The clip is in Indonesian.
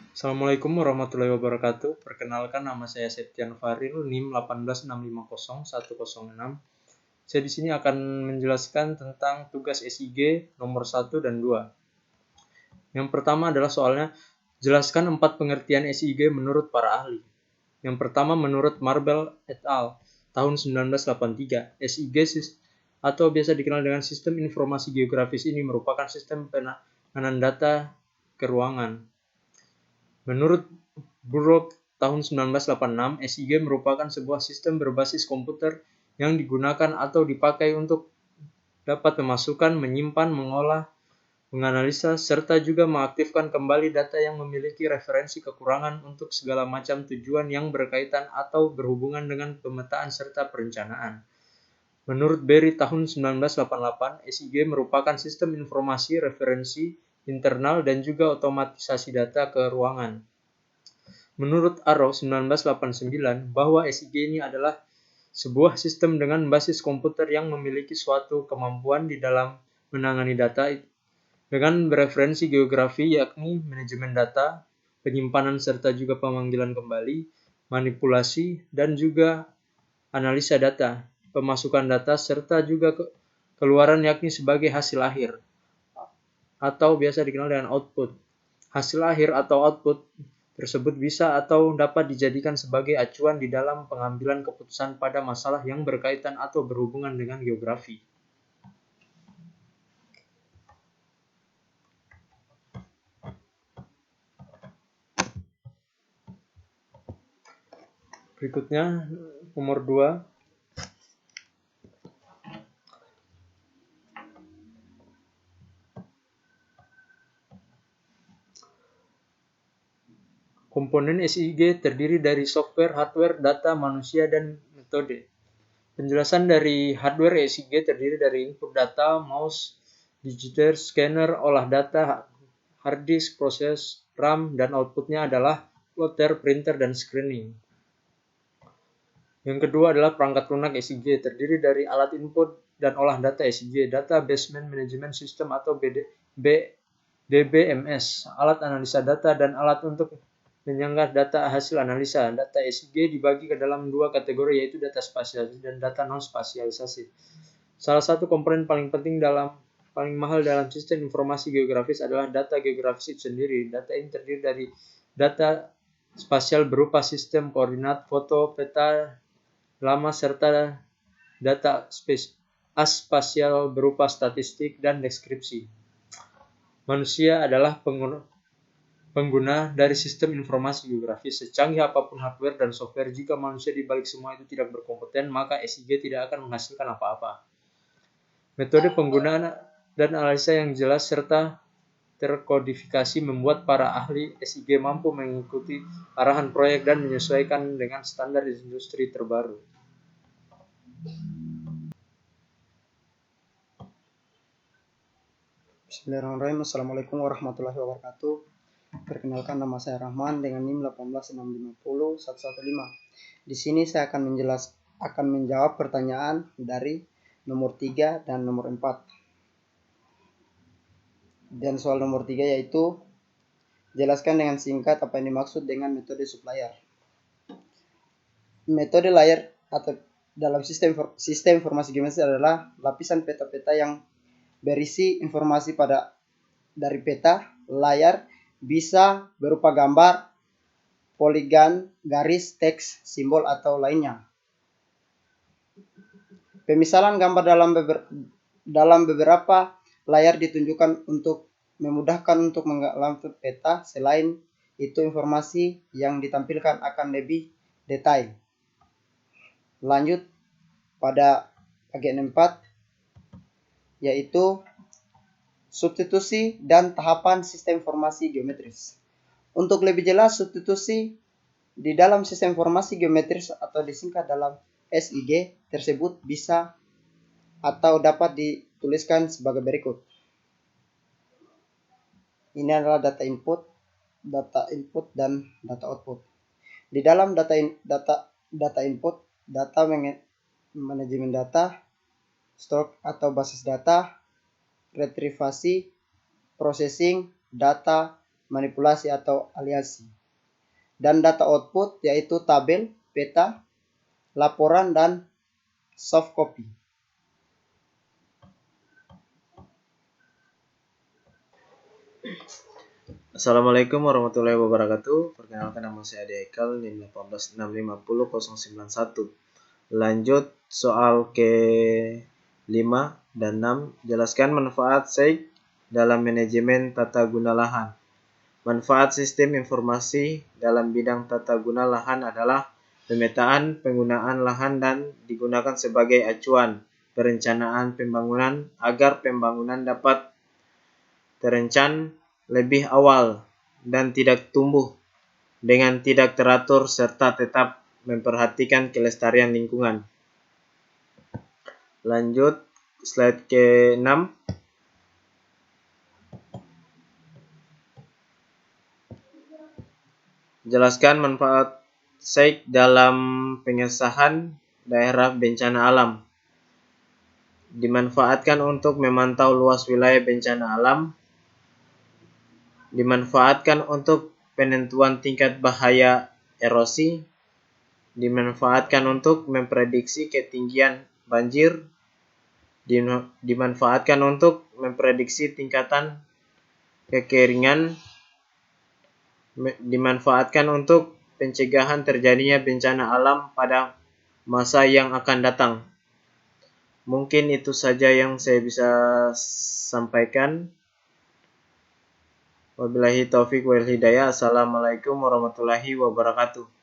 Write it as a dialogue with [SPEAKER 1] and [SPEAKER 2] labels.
[SPEAKER 1] Assalamualaikum warahmatullahi wabarakatuh. Perkenalkan, nama saya Septian Faril, NIM 186500106. Saya di sini akan menjelaskan tentang tugas SIG nomor 1 dan 2. Yang pertama adalah soalnya jelaskan 4 pengertian SIG menurut para ahli. Yang pertama, menurut Marble et al. Tahun 1983, SIG atau biasa dikenal dengan Sistem Informasi Geografis ini merupakan sistem penanganan data ke ruangan. Menurut Burroughs tahun 1986, SIG merupakan sebuah sistem berbasis komputer yang digunakan atau dipakai untuk dapat memasukkan, menyimpan, mengolah, menganalisa, serta juga mengaktifkan kembali data yang memiliki referensi kekurangan untuk segala macam tujuan yang berkaitan atau berhubungan dengan pemetaan serta perencanaan. Menurut Berry tahun 1988, SIG merupakan sistem informasi referensi internal dan juga otomatisasi data ke ruangan. Menurut Arrow 1989, bahwa SIG ini adalah sebuah sistem dengan basis komputer yang memiliki suatu kemampuan di dalam menangani data dengan bereferensi geografi, yakni manajemen data, penyimpanan serta juga pemanggilan kembali, manipulasi, dan juga analisa data, pemasukan data, serta juga keluaran yakni sebagai hasil akhir, atau biasa dikenal dengan output. Hasil akhir atau output tersebut bisa atau dapat dijadikan sebagai acuan di dalam pengambilan keputusan pada masalah yang berkaitan atau berhubungan dengan geografi. Berikutnya, nomor 2. Komponen SIG terdiri dari software, hardware, data, manusia, dan metode. Penjelasan dari hardware SIG terdiri dari input data, mouse, digiter, scanner, olah data, hard disk, proses, RAM, dan outputnya adalah plotter, printer, dan screening. Yang kedua adalah perangkat lunak SIG, terdiri dari alat input dan olah data SIG, Data Basement Management System atau DBMS, alat analisa data, dan alat untuk menyanggah data hasil analisa. Data SIG dibagi ke dalam 2 kategori, yaitu data spasialisasi dan data non-spasialisasi. Salah satu komponen paling mahal dalam sistem informasi geografis adalah data geografis itu sendiri. Data ini terdiri dari data spasial berupa sistem koordinat, foto, peta, lama, serta data aspasial berupa statistik dan deskripsi. Manusia adalah pengguna dari sistem informasi geografis. Secanggih apapun hardware dan software, jika manusia di balik semua itu tidak berkompeten, maka SIG tidak akan menghasilkan apa-apa. Metode penggunaan dan analisa yang jelas serta terkodifikasi membuat para ahli SIG mampu mengikuti arahan proyek dan menyesuaikan dengan standar industri terbaru.
[SPEAKER 2] Bismillahirrahmanirrahim. Assalamualaikum warahmatullahi wabarakatuh. Perkenalkan, nama saya Rahman dengan NIM 186500115. Di sini saya akan menjawab pertanyaan dari nomor 3 dan nomor 4. Dan soal nomor 3 yaitu jelaskan dengan singkat apa yang dimaksud dengan metode sublayer. Metode layer atau dalam sistem informasi geometris adalah lapisan peta-peta yang berisi informasi dari peta. Layar bisa berupa gambar, poligon, garis, teks, simbol, atau lainnya. Pemisalan gambar dalam beberapa layar ditunjukkan untuk memudahkan untuk mengamati peta. Selain itu, informasi yang ditampilkan akan lebih detail. Lanjut pada bagian 4, yaitu substitusi dan tahapan sistem informasi geometris. Untuk lebih jelas, substitusi di dalam sistem informasi geometris atau disingkat dalam SIG tersebut bisa atau dapat dituliskan sebagai berikut. Ini adalah data input, dan data output. Di dalam data input, data manajemen data, stok atau basis data, retrievasi, processing, data, manipulasi atau aliasi. Dan data output yaitu tabel, peta, laporan, dan soft copy.
[SPEAKER 3] Assalamualaikum warahmatullahi wabarakatuh. Perkenalkan, nama saya Ade Haikal, NIM 18650.091. Lanjut soal ke 5 dan 6. Jelaskan manfaat SEIG dalam manajemen tata guna lahan. Manfaat sistem informasi dalam bidang tata guna lahan adalah pemetaan penggunaan lahan dan digunakan sebagai acuan perencanaan pembangunan agar pembangunan dapat terencana lebih awal dan tidak tumbuh dengan tidak teratur serta tetap memperhatikan kelestarian lingkungan. Lanjut slide ke-6. Jelaskan manfaat SEIG dalam pengesahan daerah bencana alam. Dimanfaatkan untuk memantau luas wilayah bencana alam. Dimanfaatkan untuk penentuan tingkat bahaya erosi. Dimanfaatkan untuk memprediksi ketinggian banjir. Dimanfaatkan untuk memprediksi tingkatan kekeringan. Dimanfaatkan untuk pencegahan terjadinya bencana alam pada masa yang akan datang. Mungkin itu saja yang saya bisa sampaikan. Wabillahi taufiq wal hidayah. Assalamualaikum warahmatullahi wabarakatuh.